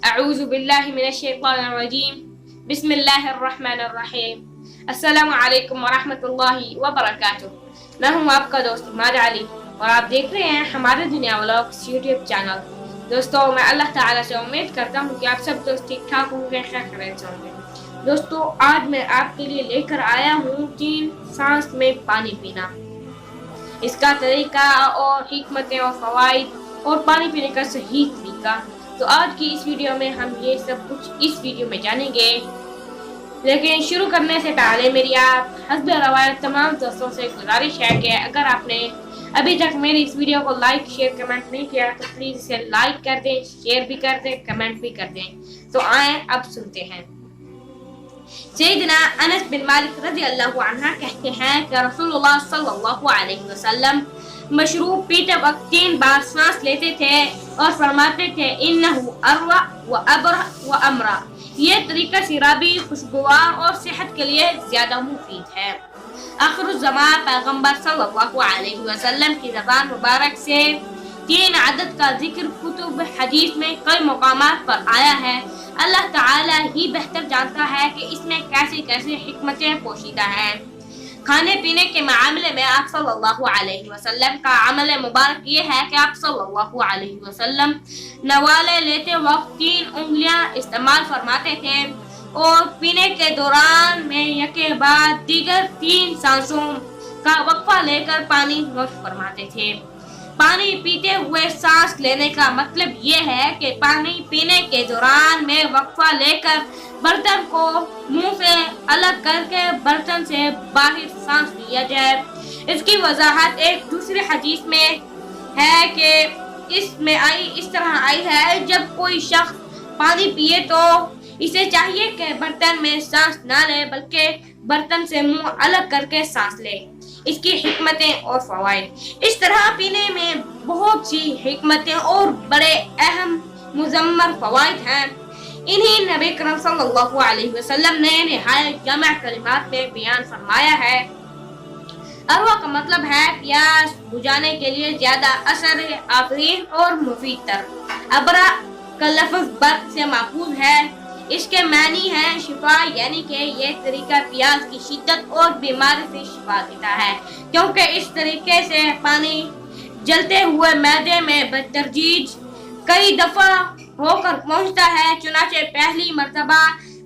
اعوذ باللہ من الشیطان الرجیم بسم اللہ الرحمن الرحیم السلام علیکم ورحمۃ اللہ وبرکاتہ۔ میں ہوں آپ کا دوست عماد علی اور آپ دیکھ رہے ہیں ہمارے دنیا ولاگز یوٹیوب چینل۔ دوستو میں اللہ تعالیٰ سے امید کرتا ہوں کہ آپ سب دوست ٹھیک ٹھاک ہوں گے، خیر خیریت سے ہوں گے۔ دوستو آج میں آپ کے لیے لے کر آیا ہوں 3 سانس میں پانی پینا، اس کا طریقہ اور حکمتیں اور فوائد اور پانی پینے کا صحیح طریقہ۔ تو آج کی اس ویڈیو میں ہم یہ سب کچھ اس ویڈیو میں جانیں گے، لیکن شروع کرنے سے پہلے میری آپ حسب روایت تمام دوستوں سے گزارش ہے کہ اگر آپ نے ابھی تک میری اس ویڈیو کو لائک شیئر کمنٹ نہیں کیا تو پلیز اسے لائک کر دیں، شیئر بھی کر دیں، کمنٹ بھی کر دیں۔ تو آئیں اب سنتے ہیں۔ سیدنا انس بن مالک رضی اللہ عنہ کہتے ہیں کہ رسول اللہ صلی اللہ علیہ وسلم مشروب پیتے وقت 3 بار سانس لیتے تھے اور فرماتے تھے انہو اروا و ابرا و امرا، یہ طریقہ سیرابی، خوشگوار اور صحت کے لیے زیادہ مفید ہے۔ آخر الزمان پیغمبر صلی اللہ علیہ وسلم کی زبان مبارک سے 3 عدد کا ذکر کتب حدیث میں کئی مقامات پر آیا ہے۔ اللہ تعالیٰ ہی بہتر جانتا ہے کہ اس میں کیسی کیسی حکمتیں پوشیدہ ہیں۔ کھانے پینے کے معاملے میں آپ صلی اللہ علیہ وسلم کا عمل مبارک یہ ہے کہ آپ صلی اللہ علیہ وسلم نوالے لیتے وقت 3 انگلیاں استعمال فرماتے تھے اور پینے کے دوران میں یکے بعد دیگر 3 سانسوں کا وقفہ لے کر پانی نوش فرماتے تھے۔ پانی پیتے ہوئے سانس لینے کا مطلب یہ ہے کہ پانی پینے کے دوران میں وقفہ لے کر برتن کو منہ سے الگ کر کے برتن سے باہر سانس لیا جائے۔ اس کی وضاحت ایک دوسری حدیث میں ہے کہ اس طرح آئی ہے، جب کوئی شخص پانی پیے تو اسے چاہیے کہ برتن میں سانس نہ لے بلکہ برتن سے منہ الگ کر کے سانس لے۔ اس کی حکمتیں اور فوائد۔ اس طرح پینے میں بہت سی حکمتیں اور بڑے اہم مضمر فوائد ہیں۔ انہی نبی کرم صلی اللہ علیہ وسلم نے نہایت جامع کلمات میں بیان فرمایا ہے۔ اروا کا مطلب ہے پیاس بجھانے کے لیے زیادہ اثر آفرین اور مفید تر۔ ابرا کا لفظ برق سے ماخوذ ہے، اس کے معنی ہے شفا، یعنی کہ یہ طریقہ پیاس کی شدت اور بیماری سے شفا دیتا ہے، کیونکہ اس طریقے سے پانی جلتے ہوئے معدے میں بتدریج کئی دفعہ ہو کر پہنچتا ہے۔ چنانچہ پہلی مرتبہ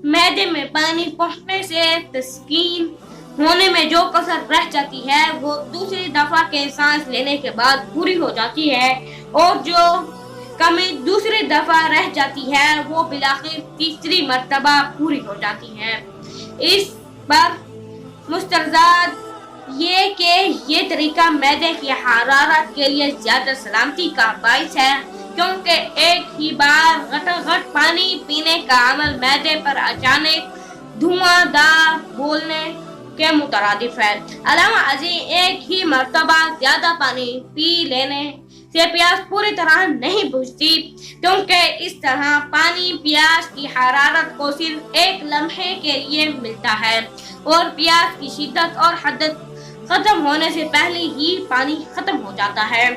معدے میں پانی پہنچنے سے تسکین ہونے میں جو کسر رہ جاتی ہے وہ دوسری دفعہ کے سانس لینے کے بعد پوری ہو جاتی ہے، اور جو کمی دوسری دفعہ رہ جاتی ہے وہ بالآخر تیسری مرتبہ پوری ہو جاتی ہے۔ اس پر مسترزاد یہ کہ یہ طریقہ معدے کی حرارت کے لیے زیادہ سلامتی کا باعث ہے، کیونکہ ایک ہی بار غٹ پانی پینے کا عمل معدے پر اچانک دھواں دار بولنے کے مترادف ہے۔ علاوہ ازیں ایک ہی مرتبہ زیادہ پانی پی لینے سے پیاس پوری طرح نہیں بجھتی، کیونکہ اس طرح پانی پیاس کی حرارت کو صرف ایک لمحے کے لیے ملتا ہے اور پیاس کی شدت اور حدت ختم ہونے سے پہلے ہی پانی ختم ہو جاتا ہے۔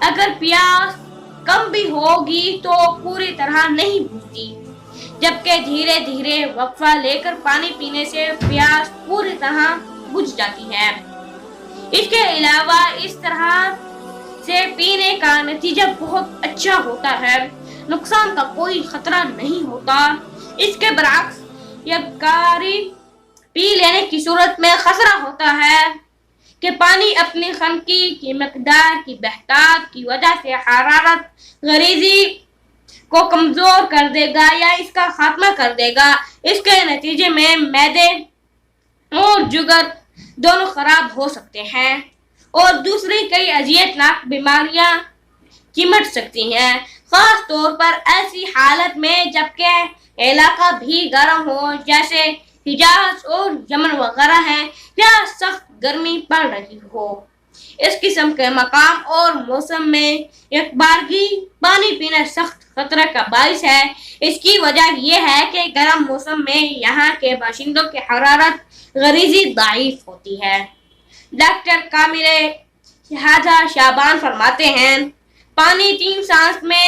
اگر پیاس کم بھی ہوگی تو پوری طرح نہیں بجھتی، جبکہ دھیرے دھیرے وقفہ لے کر پانی پینے سے پیاس پوری طرح بجھ جاتی ہے۔ اس کے علاوہ اس طرح سے پینے کا نتیجہ بہت اچھا ہوتا ہے، نقصان کا کوئی خطرہ نہیں ہوتا۔ اس کے برعکس یکباری پی لینے کی صورت میں خطرہ ہوتا ہے کہ پانی اپنی خنکی کی مقدار کی بہتات کی وجہ سے حرارت غریزی کو کمزور کر دے گا یا اس کا خاتمہ کر دے گا۔ اس کے نتیجے میں معدے اور جگر دونوں خراب ہو سکتے ہیں اور دوسری کئی اذیت ناک بیماریاں چمٹ سکتی ہیں، خاص طور پر ایسی حالت میں جبکہ علاقہ بھی گرم ہو، جیسے حجاز اور یمن وغیرہ ہے، یا سخت گرمی پڑ رہی ہو۔ اس قسم کے مقام اور موسم میں یکبارگی پانی پینا سخت خطرہ کا باعث ہے۔ اس کی وجہ یہ ہے کہ گرم موسم میں یہاں کے باشندوں کی حرارت غریزی ضعیف ہوتی ہے۔ ڈاکٹر کامل شہادہ شعبان فرماتے ہیں، پانی 3 سانس میں